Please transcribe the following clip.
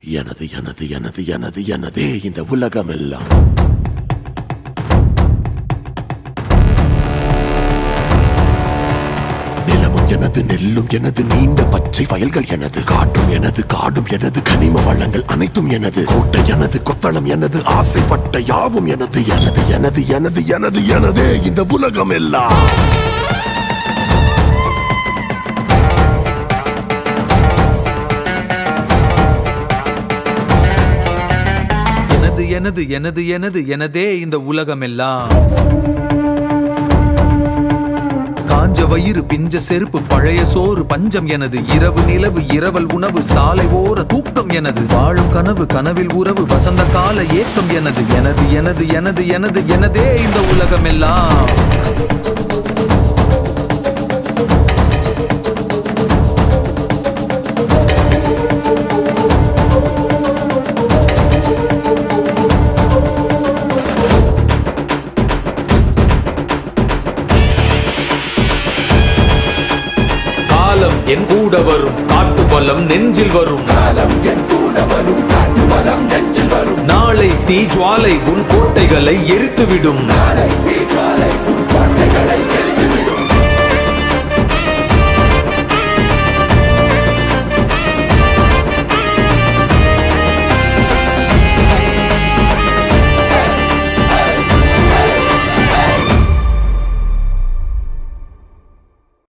எனது எனது எனது எனது எனதே இந்த உலகமெல்லாம். நிலமும் எனது, நெல்லும் எனது, நீண்ட பச்சை வயல்கள் எனது, காற்றும் எனது, காடும் எனது, கனிம வளங்கள் அனைத்தும் எனது, கோட்டை எனது, கொத்தளம் எனது, ஆசைப்பட்ட யாவும் எனது. எனது எனது எனது எனது எனதே இந்த உலகமெல்லாம். எனது எனது எனது எனதே இந்த உலகமெல்லாம். காஞ்ச வயிறு, பிஞ்ச செருப்பு, பழைய சோறு, பஞ்சம் எனது, இரவு நிலவு, இரவல் உணவு, சாலை ஓர தூக்கம் எனது, வாழும் கனவு, கனவில் உறவு, வசந்த கால ஏக்கம் எனது. எனது எனது எனது எனது எனதே இந்த உலகமெல்லாம். என் கூட வரும் காட்டு பலம் நெஞ்சில் வரும், நாளை தீஜ்வாலை உன் கோட்டைகளை எரித்துவிடும்.